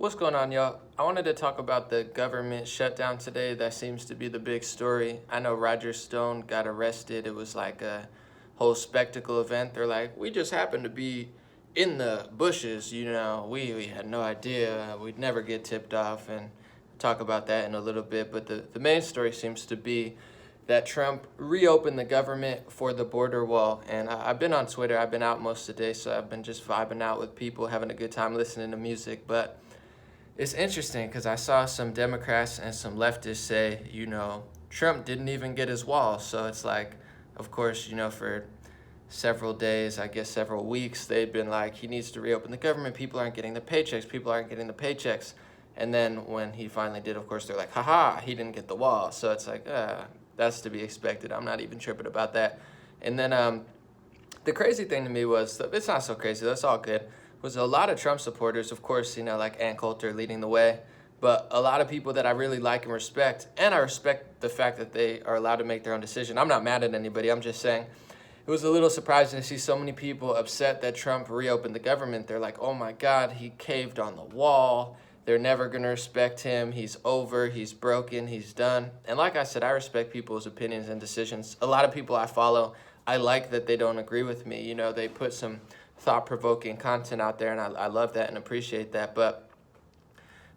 What's going on, y'all? I wanted to talk about the government shutdown today. That seems to be the big story. I know Roger Stone got arrested. It was like a whole spectacle event. They're like, we just happened to be in the bushes, we had no idea. We'd never get tipped off, and talk about that in a little bit. But the main story seems to be that Trump reopened the government for the border wall. And I've been on Twitter. I've been out most of the day, so I've been just vibing out with people, having a good time listening to music. But it's interesting because I saw some Democrats and some leftists say, Trump didn't even get his wall. So it's like, of course, for several days, I guess several weeks, they've been like, he needs to reopen the government. People aren't getting the paychecks. People aren't getting the paychecks. And then when he finally did, of course, they're like, haha, he didn't get the wall. So it's like, that's to be expected. I'm not even tripping about that. And then the crazy thing to me was, it's not so crazy, that's all good, was a lot of Trump supporters, of course, like Coulter leading the way, but a lot of people that I really like and respect, and I respect the fact that they are allowed to make their own decision. I'm not mad at anybody, I'm just saying, it was a little surprising to see so many people upset that Trump reopened the government. They're like, oh my God, he caved on the wall. They're never going to respect him. He's over. He's broken. He's done. And like I said, I respect people's opinions and decisions. A lot of people I follow, I like that they don't agree with me. They put some thought-provoking content out there, and I love that and appreciate that. But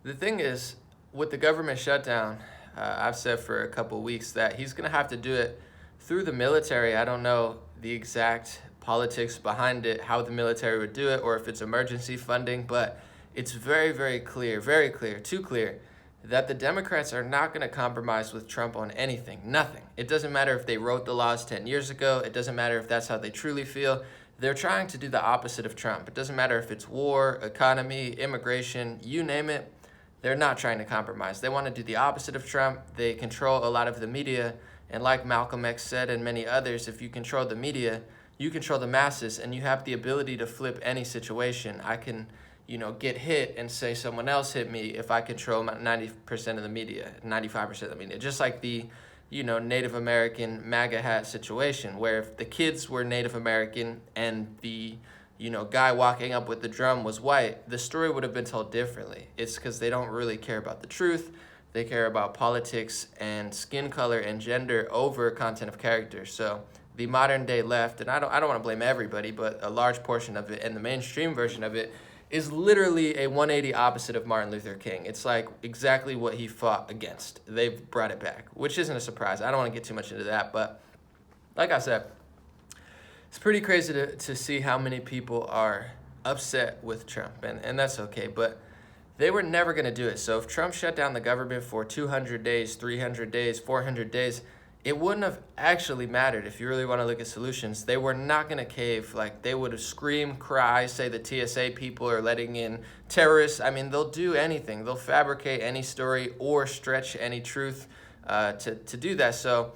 the thing is, with the government shutdown, I've said for a couple weeks that he's going to have to do it through the military. I don't know the exact politics behind it, how the military would do it, or if it's emergency funding, but it's very, very clear, too clear, that the Democrats are not going to compromise with Trump on anything, nothing. It doesn't matter if they wrote the laws 10 years ago. It doesn't matter if that's how they truly feel. They're trying to do the opposite of Trump. It doesn't matter if it's war, economy, immigration, you name it. They're not trying to compromise. They want to do the opposite of Trump. They control a lot of the media. And like Malcolm X said and many others, if you control the media, you control the masses, and you have the ability to flip any situation. I can get hit and say someone else hit me if I control 90% of the media, 95% of the media. Just like the, Native American MAGA hat situation, where if the kids were Native American and the, guy walking up with the drum was white, the story would have been told differently. It's because they don't really care about the truth. They care about politics and skin color and gender over content of character. So the modern day left, and I don't want to blame everybody, but a large portion of it, and the mainstream version of it, is literally a 180 opposite of Martin Luther King. It's like exactly what he fought against. They've brought it back, which isn't a surprise. I don't want to get too much into that, but like I said, it's pretty crazy to see how many people are upset with Trump, and that's okay, but they were never going to do it. So if Trump shut down the government for 200 days, 300 days, 400 days, it wouldn't have actually mattered. If you really want to look at solutions, they were not going to cave. Like, they would have screamed, cry, say the TSA people are letting in terrorists. I mean, they'll do anything. They'll fabricate any story or stretch any truth to do that. So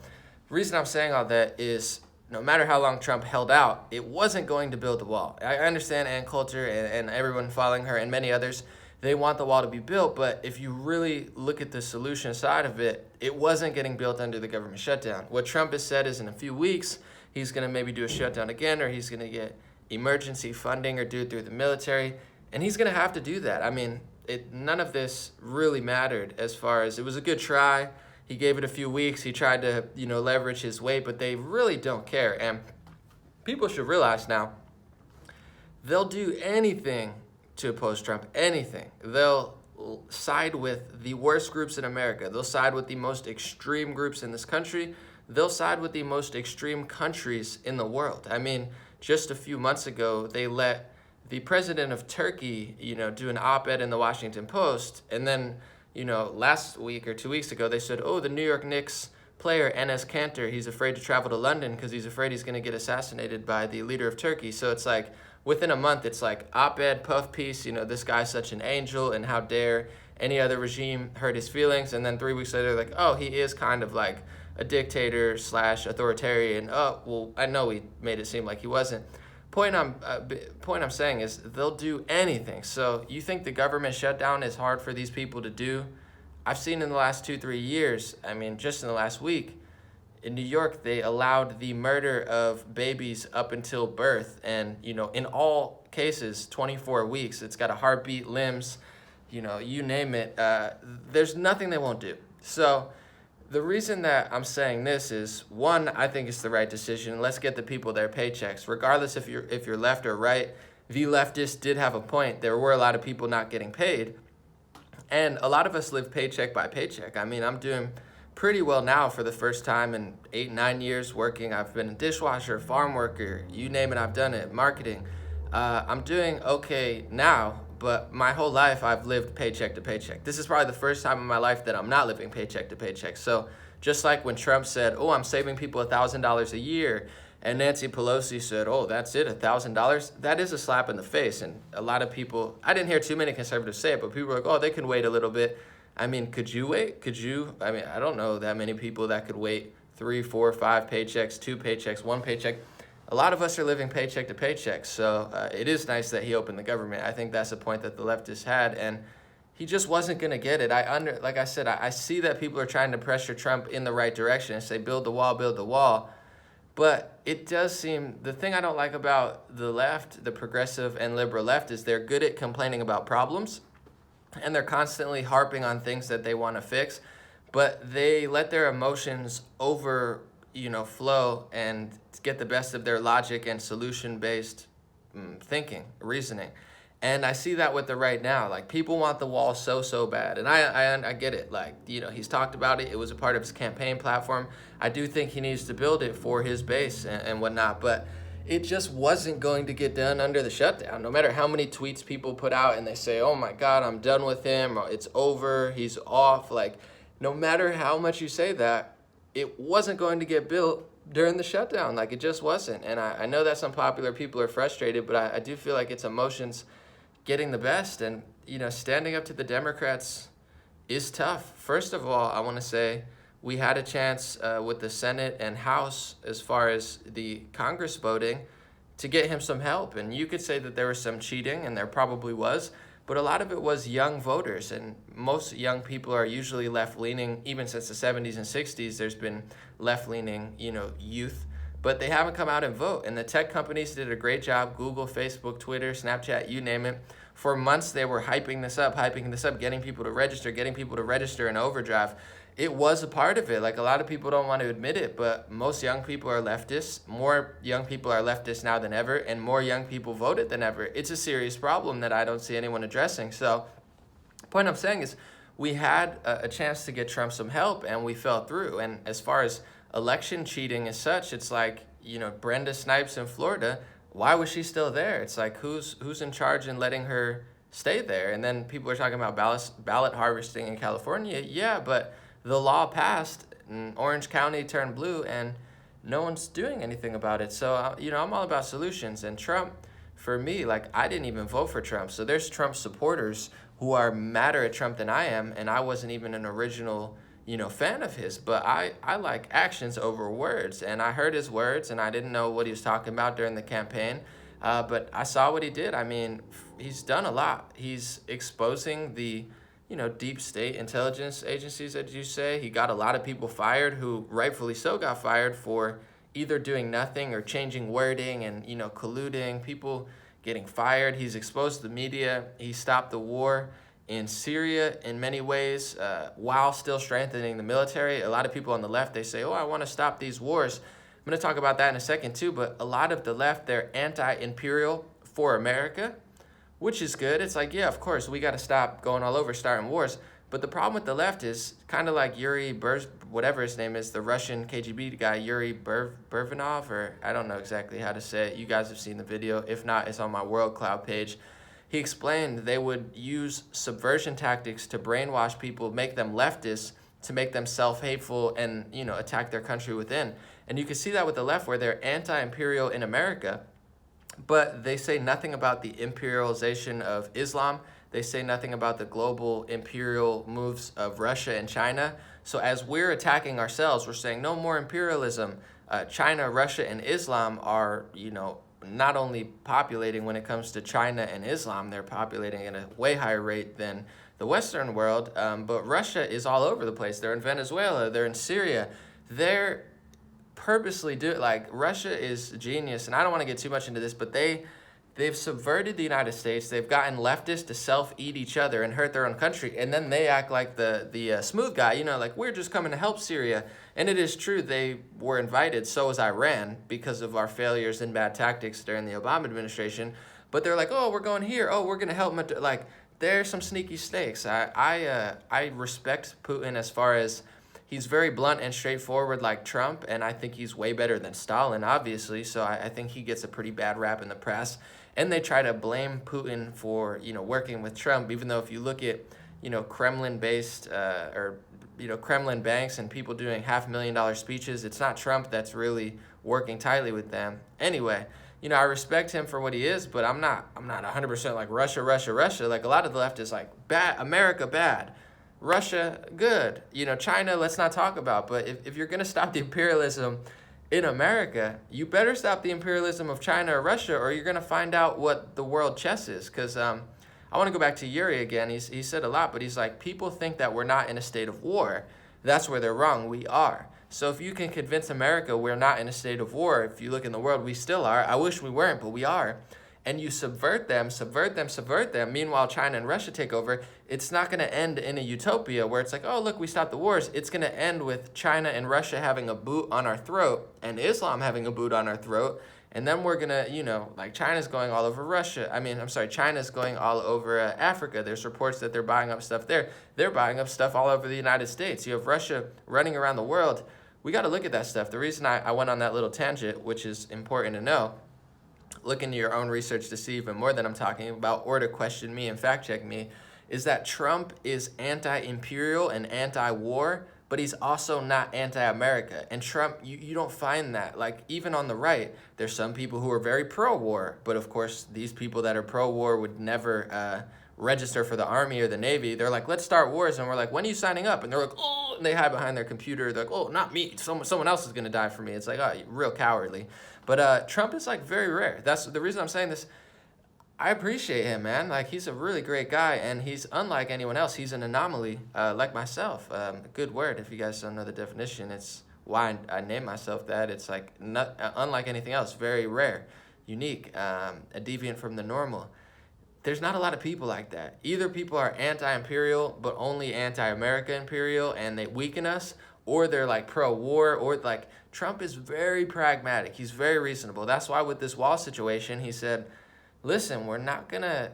the reason I'm saying all that is no matter how long Trump held out, it wasn't going to build the wall. I understand Ann Coulter and everyone following her and many others, they want the wall to be built, but if you really look at the solution side of it, it wasn't getting built under the government shutdown. What Trump has said is in a few weeks, he's going to maybe do a shutdown again, or he's going to get emergency funding or do it through the military, and he's going to have to do that. I mean, none of this really mattered as far as it was a good try. He gave it a few weeks. He tried to, leverage his weight, but they really don't care. And people should realize now, they'll do anything to oppose Trump, anything. They'll side with the worst groups in America. They'll side with the most extreme groups in this country. They'll side with the most extreme countries in the world. I mean, just a few months ago, they let the president of Turkey, do an op-ed in the Washington Post. And then, last week or 2 weeks ago, they said, oh, the New York Knicks player, Enes Kanter, he's afraid to travel to London because he's afraid he's going to get assassinated by the leader of Turkey. So it's like, within a month, it's like op-ed, puff piece, this guy's such an angel, and how dare any other regime hurt his feelings. And then 3 weeks later, like, oh, he is kind of like a dictator / authoritarian. Oh, well, I know we made it seem like he wasn't. Point I'm saying is they'll do anything. So you think the government shutdown is hard for these people to do? I've seen in the last 2-3 years, I mean, just in the last week, in New York, they allowed the murder of babies up until birth. And, in all cases, 24 weeks. It's got a heartbeat, limbs, you name it. There's nothing they won't do. So the reason that I'm saying this is, one, I think it's the right decision. Let's get the people their paychecks, regardless if you're left or right. V leftists did have a point. There were a lot of people not getting paid, and a lot of us live paycheck by paycheck. I mean, I'm doing pretty well now for the first time in 8-9 years working. I've been a dishwasher, farm worker, you name it, I've done it, marketing. I'm doing okay now, but my whole life I've lived paycheck to paycheck. This is probably the first time in my life that I'm not living paycheck to paycheck. So just like when Trump said, oh, I'm saving people $1,000 a year, and Nancy Pelosi said, oh, that's it, $1,000, that is a slap in the face. And a lot of people, I didn't hear too many conservatives say it, but people were like, oh, they can wait a little bit. I mean, could you wait? I mean, I don't know that many people that could wait 3, 4, 5 paychecks, 2 paychecks, 1 paycheck. A lot of us are living paycheck to paycheck, so it is nice that he opened the government. I think that's a point that the leftists had, and he just wasn't going to get it. Like I said, I see that people are trying to pressure Trump in the right direction and say, build the wall. But it does seem, the thing I don't like about the left, the progressive and liberal left, is they're good at complaining about problems, and they're constantly harping on things that they want to fix, but they let their emotions flow and get the best of their logic and solution-based thinking, reasoning. And I see that with the right now. Like, people want the wall so bad. And I get it. Like, he's talked about it. It was a part of his campaign platform. I do think he needs to build it for his base and whatnot. But it just wasn't going to get done under the shutdown. No matter how many tweets people put out and they say, oh my God, I'm done with him, or it's over, he's off. Like, no matter how much you say that, it wasn't going to get built during the shutdown. Like, it just wasn't. And I know that some popular people are frustrated, but I do feel like it's emotions getting the best. And, standing up to the Democrats is tough. First of all, I want to say we had a chance with the Senate and House, as far as the Congress voting, to get him some help. And you could say that there was some cheating, and there probably was, but a lot of it was young voters. And most young people are usually left-leaning. Even since the 70s and 60s, there's been left-leaning, youth. But they haven't come out and vote. And the tech companies did a great job. Google, Facebook, Twitter, Snapchat, you name it. For months, they were hyping this up, getting people to register in overdrive. It was a part of it. Like, a lot of people don't want to admit it, but most young people are leftists. More young people are leftists now than ever, and more young people voted than ever. It's a serious problem that I don't see anyone addressing. So the point I'm saying is we had a chance to get Trump some help, and we fell through. And as far as election cheating as such, it's like, Brenda Snipes in Florida, why was she still there? It's like, who's in charge and letting her stay there? And then people are talking about ballot harvesting in California. Yeah, but the law passed and Orange County turned blue, and no one's doing anything about it. So, I'm all about solutions. And Trump, for me, like, I didn't even vote for Trump. So there's Trump supporters who are madder at Trump than I am, and I wasn't even an original fan of his. But I like actions over words, and I heard his words, and I didn't know what he was talking about during the campaign. But I saw what he did. I mean, he's done a lot. He's exposing the deep state intelligence agencies, as you say. He got a lot of people fired who rightfully so got fired for either doing nothing or changing wording and, colluding, people getting fired. He's exposed the media. He stopped the war in Syria in many ways while still strengthening the military. A lot of people on the left, they say, oh, I want to stop these wars. I'm going to talk about that in a second too, but a lot of the left, they're anti-imperial for America, which is good. It's like, yeah, of course, we got to stop going all over starting wars. But the problem with the left is kind of like whatever his name is, the Russian KGB guy, Yuri Burvanov, or I don't know exactly how to say it. You guys have seen the video. If not, it's on my World Cloud page. He explained they would use subversion tactics to brainwash people, make them leftists, to make them self-hateful and, attack their country within. And you can see that with the left, where they're anti-imperial in America, but they say nothing about the imperialization of Islam. They say nothing about the global imperial moves of Russia and China. So as we're attacking ourselves, we're saying no more imperialism. China, Russia, and Islam are, not only populating when it comes to China and Islam, they're populating at a way higher rate than the Western world. But Russia is all over the place. They're in Venezuela. They're in Syria. They're purposely do it. Like, Russia is genius, and I don't want to get too much into this, but they they've subverted the United States. They've gotten leftists to self-eat each other and hurt their own country. And then they act like the smooth guy, you know, like we're just coming to help Syria. And it is true, they were invited. So was Iran because of our failures and bad tactics during the Obama administration. But they're like, oh, we're going here. Oh, we're going to help them. Like, there's some sneaky stakes. I respect Putin as far as he's very blunt and straightforward like Trump, and I think he's way better than Stalin, obviously. So I think he gets a pretty bad rap in the press. And they try to blame Putin for, you know, working with Trump, even though if you look at, you know, Kremlin-based Kremlin banks and people doing $500,000 speeches, it's not Trump that's really working tightly with them. Anyway, you know, I respect him for what he is, but I'm not 100% like Russia. Like a lot of the left is like, bad, America bad, Russia good, you know, China let's not talk about. But if you're going to stop the imperialism in America, you better stop the imperialism of China or Russia, or you're going to find out what the world chess is. Because I want to go back to Yuri again. He said a lot, but he's like, people think that we're not in a state of war. That's where they're wrong. We are. So if you can convince America we're not in a state of war, if you look in the world, we still are. I wish we weren't, but we are. And you subvert them. Meanwhile, China and Russia take over. It's not going to end in a utopia where it's like, oh, look, we stopped the wars. It's going to end with China and Russia having a boot on our throat and Islam having a boot on our throat. And then we're going to, you know, like China's going all over China's going all over Africa. There's reports that they're buying up stuff there. They're buying up stuff all over the United States. You have Russia running around the world. We got to look at that stuff. The reason I went on that little tangent, which is important to know, look into your own research to see even more than I'm talking about, or to question me and fact check me, is that Trump is anti-imperial and anti-war, but he's also not anti-America. And Trump, you don't find that. Like, even on the right, there's some people who are very pro-war, but of course, these people that are pro-war would never register for the Army or the Navy. They're like, let's start wars. And we're like, when are you signing up? And they're like, oh, and they hide behind their computer. They're like, oh, not me. Someone else is going to die for me. It's like, oh, real cowardly. But Trump is like very rare. That's the reason I'm saying this. I appreciate him, man. Like, he's a really great guy, and he's unlike anyone else. He's an anomaly, like myself. A good word, if you guys don't know the definition. It's why I named myself that. It's like not unlike anything else, very rare, unique, a deviant from the normal. There's not a lot of people like that. Either people are anti-imperial, but only anti-America imperial, and they weaken us, or they're like pro-war, or like Trump is very pragmatic. He's very reasonable. That's why with this wall situation, he said, listen, we're not gonna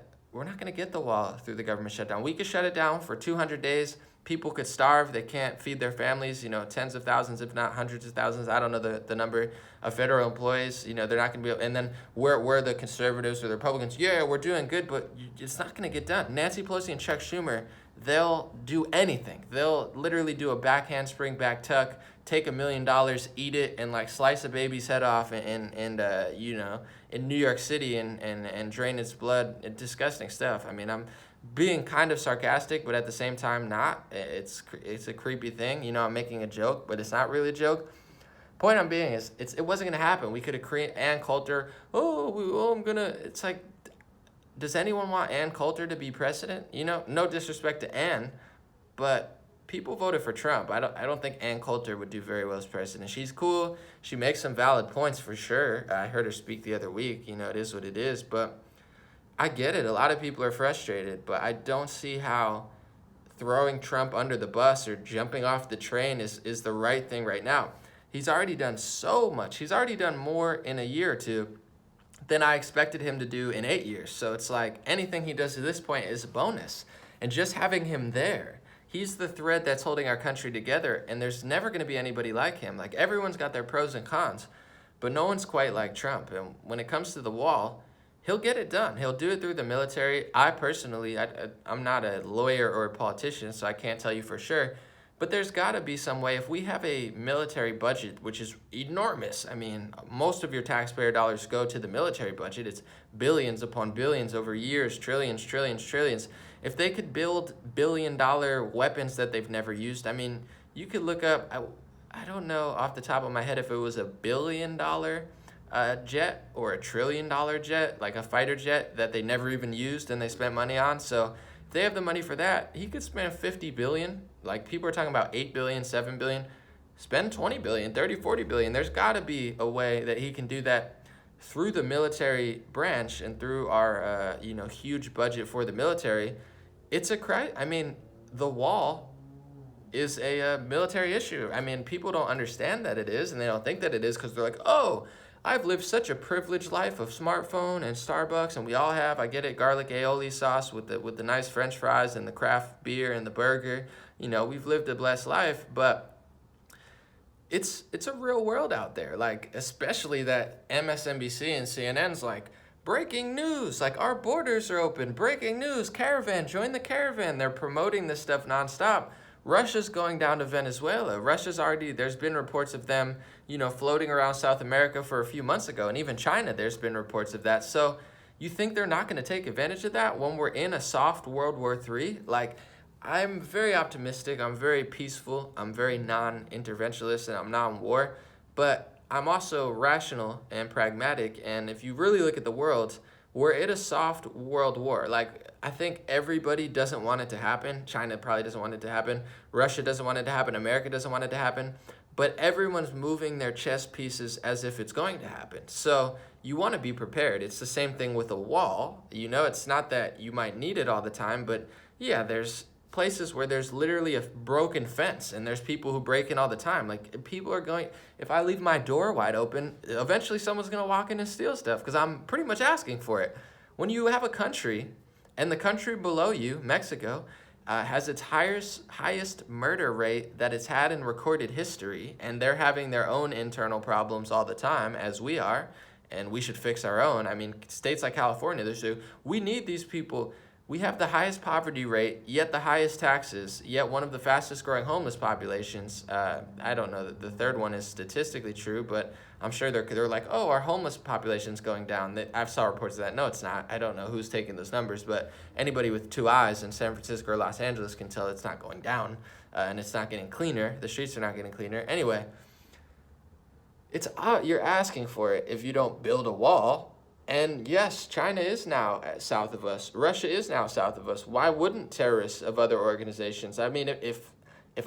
get the wall through the government shutdown. We could shut it down for 200 days. People could starve. They can't feed their families, you know, tens of thousands, if not hundreds of thousands. I don't know the number of federal employees. You know, they're not going to be able, and then we're the conservatives or the Republicans. Yeah, we're doing good, but it's not going to get done. Nancy Pelosi and Chuck Schumer, they'll do anything. They'll literally do a back handspring, back tuck, take $1 million, eat it, and like slice a baby's head off in New York City and drain its blood. Disgusting stuff. I mean, I'm being kind of sarcastic, but at the same time not. It's a creepy thing. You know, I'm making a joke, but it's not really a joke. Point I'm being is it wasn't gonna happen. We could have created Ann Coulter. It's like, does anyone want Ann Coulter to be president? You know, no disrespect to Ann, but people voted for Trump. I don't think Ann Coulter would do very well as president. She's cool. She makes some valid points for sure. I heard her speak the other week. You know, it is what it is, but I get it. A lot of people are frustrated, but I don't see how throwing Trump under the bus or jumping off the train is the right thing right now. He's already done so much. He's already done more in a year or two than I expected him to do in 8 years. So it's like anything he does to this point is a bonus. And just having him there, he's the thread that's holding our country together, and there's never going to be anybody like him. Like, everyone's got their pros and cons, but no one's quite like Trump. And when it comes to the wall, he'll get it done. He'll do it through the military. I personally, I'm not a lawyer or a politician, so I can't tell you for sure. But there's got to be some way. If we have a military budget, which is enormous, I mean, most of your taxpayer dollars go to the military budget. It's billions upon billions over years, trillions. If they could build billion-dollar weapons that they've never used, I mean, you could look up, I don't know off the top of my head if it was $1 billion jet or $1 trillion jet, like a fighter jet that they never even used and they spent money on. So if they have the money for that, he could spend $50 billion. Like, people are talking about $8 billion, $7 billion. Spend $20 billion, $30, $40 billion. There's got to be a way that he can do that through the military branch and through our huge budget for the military, it's a I mean, the wall is a military issue. I mean, people don't understand that it is, and they don't think that it is because they're like, oh, I've lived such a privileged life of smartphone and Starbucks, and we all have. I get it, garlic aioli sauce with the nice French fries and the craft beer and the burger. We've lived a blessed life, but it's a real world out there. Like, especially that MSNBC and CNN's like, breaking news, like our borders are open, breaking news, caravan, join the caravan. They're promoting this stuff nonstop. Russia's going down to Venezuela. There's been reports of them, floating around South America for a few months ago. And even China, there's been reports of that. So you think they're not going to take advantage of that when we're in a soft World War III? Like, I'm very optimistic. I'm very peaceful. I'm very non-interventionist, and I'm not in war. But I'm also rational and pragmatic. And if you really look at the world, we're in a soft world war. Like, I think everybody doesn't want it to happen. China probably doesn't want it to happen. Russia doesn't want it to happen. America doesn't want it to happen. But everyone's moving their chess pieces as if it's going to happen. So you want to be prepared. It's the same thing with a wall. It's not that you might need it all the time, but yeah, there's places where there's literally a broken fence and there's people who break in all the time. Like, people are going, if I leave my door wide open, eventually someone's going to walk in and steal stuff because I'm pretty much asking for it. When you have a country, and the country below you, Mexico, has its highest murder rate that it's had in recorded history, and they're having their own internal problems all the time, as we are, and we should fix our own. I mean, states like California, we need these people. We have the highest poverty rate, yet the highest taxes, yet one of the fastest growing homeless populations. I don't know that the third one is statistically true, but I'm sure they're like, oh, our homeless population's going down. I've saw reports of that. No, it's not. I don't know who's taking those numbers, but anybody with two eyes in San Francisco or Los Angeles can tell it's not going down, and it's not getting cleaner. The streets are not getting cleaner. Anyway, you're asking for it if you don't build a wall. And yes, China is now south of us. Russia is now south of us. Why wouldn't terrorists of other organizations? I mean, if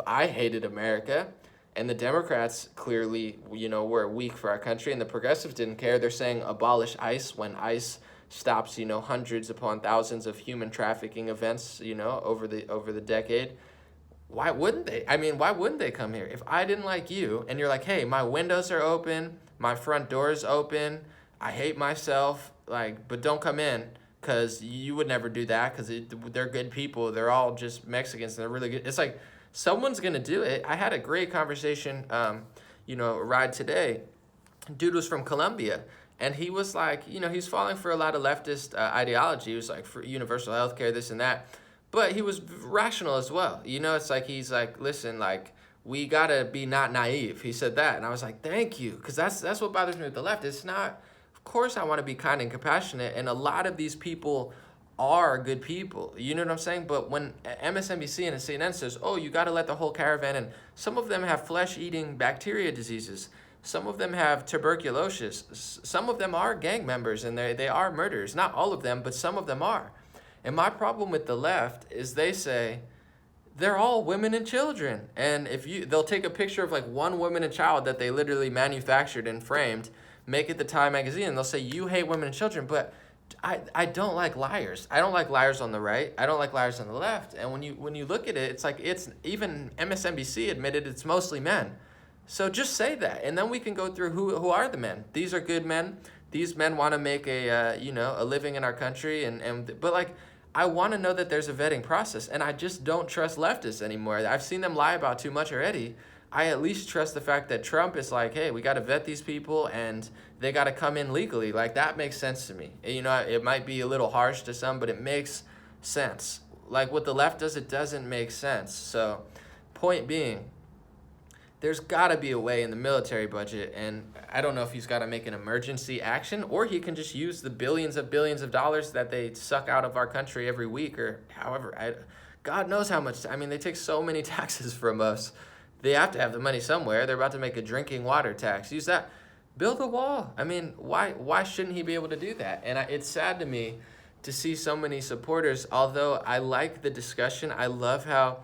I hated America and the Democrats clearly, were weak for our country and the progressives didn't care, they're saying abolish ICE when ICE stops, hundreds upon thousands of human trafficking events, over the decade. Why wouldn't they? I mean, why wouldn't they come here? If I didn't like you and you're like, hey, my windows are open, my front door is open, I hate myself, but don't come in, because you would never do that, because they're good people. They're all just Mexicans, and they're really good. It's like, someone's going to do it. I had a great conversation, ride today. Dude was from Colombia, and he was like, he's falling for a lot of leftist ideology. He was like, for universal health care, this and that. But he was rational as well. It's like, he's like, listen, like, we got to be not naive. He said that, and I was like, thank you, because that's what bothers me with the left. It's not... Of course I want to be kind and compassionate, and a lot of these people are good people. You know what I'm saying? But when MSNBC and CNN says, oh, you got to let the whole caravan in, some of them have flesh-eating bacteria diseases. Some of them have tuberculosis. Some of them are gang members, and they are murderers. Not all of them, but some of them are. And my problem with the left is they say they're all women and children. And they'll take a picture of like one woman and child that they literally manufactured and framed, make it the Time magazine, and they'll say, you hate women and children, but I don't like liars. I don't like liars on the right. I don't like liars on the left. And when you look at it, it's like, it's even MSNBC admitted it's mostly men. So just say that, and then we can go through who are the men. These are good men. These men want to make a living in our country, but like, I want to know that there's a vetting process, and I just don't trust leftists anymore. I've seen them lie about too much already. I at least trust the fact that Trump is like, hey, we got to vet these people and they got to come in legally. Like, that makes sense to me. It might be a little harsh to some, but it makes sense. Like, what the left does, it doesn't make sense. So, point being, there's got to be a way in the military budget, and I don't know if he's got to make an emergency action, or he can just use the billions of dollars that they suck out of our country every week, or however. God knows how much. I mean, they take so many taxes from us. They have to have the money somewhere. They're about to make a drinking water tax. Use that. Build a wall. I mean, why shouldn't he be able to do that? And it's sad to me to see so many supporters, although I like the discussion. I love how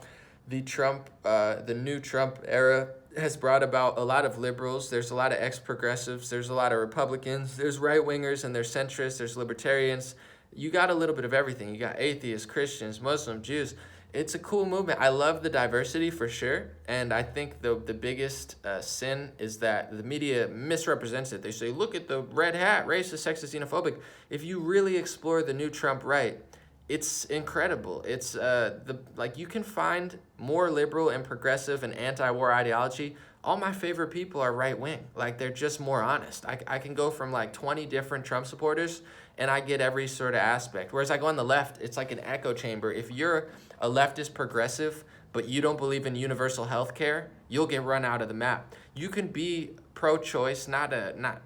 the new Trump era has brought about a lot of liberals. There's a lot of ex-progressives. There's a lot of Republicans. There's right-wingers and there's centrists. There's libertarians. You got a little bit of everything. You got atheists, Christians, Muslims, Jews. It's a cool movement. I love the diversity for sure. And I think the biggest sin is that the media misrepresents it. They say, look at the red hat, racist, sexist, xenophobic. If you really explore the new Trump right, it's incredible. It's like you can find more liberal and progressive and anti-war ideology. All my favorite people are right wing. Like they're just more honest. I can go from like 20 different Trump supporters and I get every sort of aspect. Whereas I go on the left, it's like an echo chamber. If you're a leftist progressive, but you don't believe in universal health care, you'll get run out of the map. You can be pro-choice, not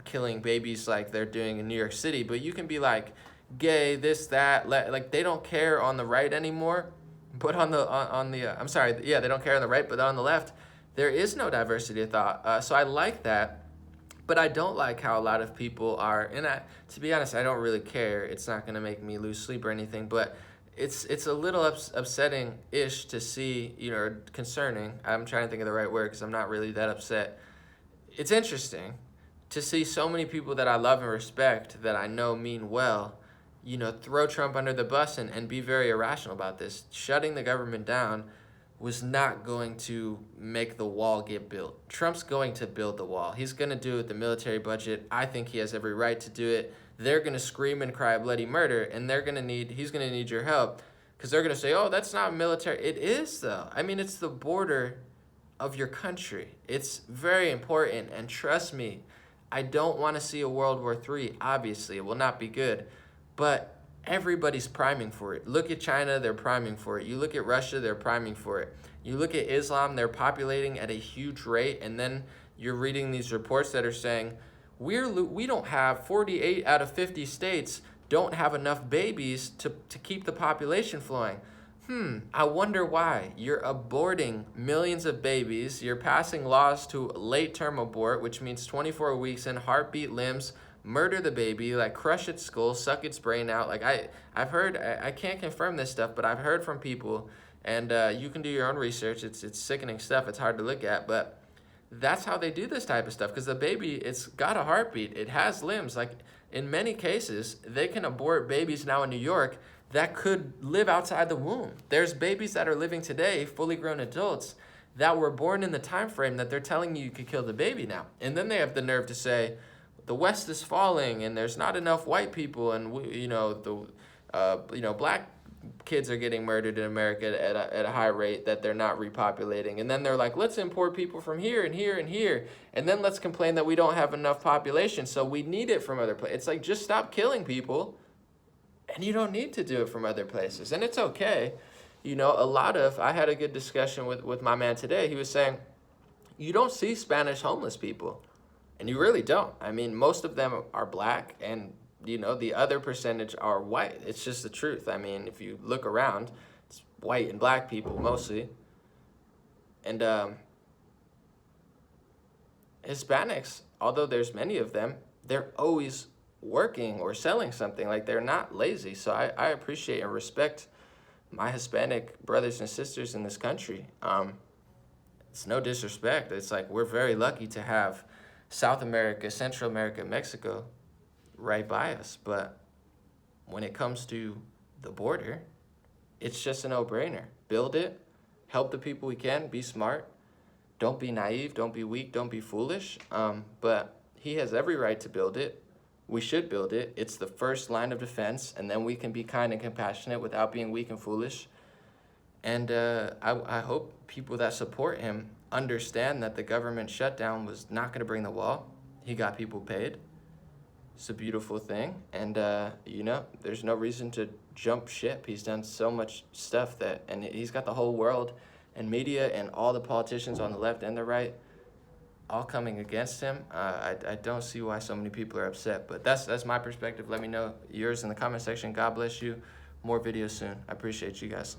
killing babies like they're doing in New York City, but you can be like, gay, this, that, like they don't care on the right anymore, but on the I'm sorry, yeah, they don't care on the right, but on the left, there is no diversity of thought. So I like that, but I don't like how a lot of people are, and to be honest, I don't really care. It's not gonna make me lose sleep or anything, but it's a little upsetting-ish to see, or concerning. I'm trying to think of the right word because I'm not really that upset. It's interesting to see so many people that I love and respect that I know mean well, throw Trump under the bus and be very irrational about this. Shutting the government down was not going to make the wall get built. Trump's going to build the wall. He's going to do it with the military budget. I think he has every right to do it. They're going to scream and cry bloody murder, and he's going to need your help because they're going to say, oh, that's not military. It is, though. I mean, it's the border of your country. It's very important, and trust me, I don't want to see a World War III. Obviously, it will not be good. But everybody's priming for it. Look at China, they're priming for it. You look at Russia, they're priming for it. You look at Islam, they're populating at a huge rate, and then you're reading these reports that are saying, we don't have 48 out of 50 states don't have enough babies to keep the population flowing. I wonder why. You're aborting millions of babies. You're passing laws to late-term abort, which means 24 weeks in, heartbeat, limbs, murder the baby, like crush its skull, suck its brain out. Like I've heard, I can't confirm this stuff, but I've heard from people, and you can do your own research. It's sickening stuff. It's hard to look at, but that's how they do this type of stuff because the baby, it's got a heartbeat. It has limbs. Like in many cases, they can abort babies now in New York that could live outside the womb. There's babies that are living today, fully grown adults, that were born in the time frame that they're telling you could kill the baby now. And then they have the nerve to say, the West is falling, and there's not enough white people, and black kids are getting murdered in America at a high rate that they're not repopulating. And then they're like, let's import people from here and here and here, and then let's complain that we don't have enough population, so we need it from other places. It's like, just stop killing people, and you don't need to do it from other places, and it's okay. I had a good discussion with my man today. He was saying, you don't see Spanish homeless people. And you really don't. I mean, most of them are black, and, the other percentage are white. It's just the truth. I mean, if you look around, it's white and black people mostly. And Hispanics, although there's many of them, they're always working or selling something. Like, they're not lazy. So I appreciate and respect my Hispanic brothers and sisters in this country. It's no disrespect. It's like we're very lucky to have South America, Central America, Mexico right by us. But when it comes to the border, it's just a no-brainer. Build it, help the people we can, be smart. Don't be naive, don't be weak, don't be foolish. But he has every right to build it. We should build it. It's the first line of defense, and then we can be kind and compassionate without being weak and foolish. And I hope people that support him understand that the government shutdown was not going to bring the wall. He got people paid. It's a beautiful thing. And, there's no reason to jump ship. He's done so much stuff and he's got the whole world and media and all the politicians on the left and the right all coming against him. I don't see why so many people are upset, but that's my perspective. Let me know yours in the comment section. God bless you. More videos soon. I appreciate you guys.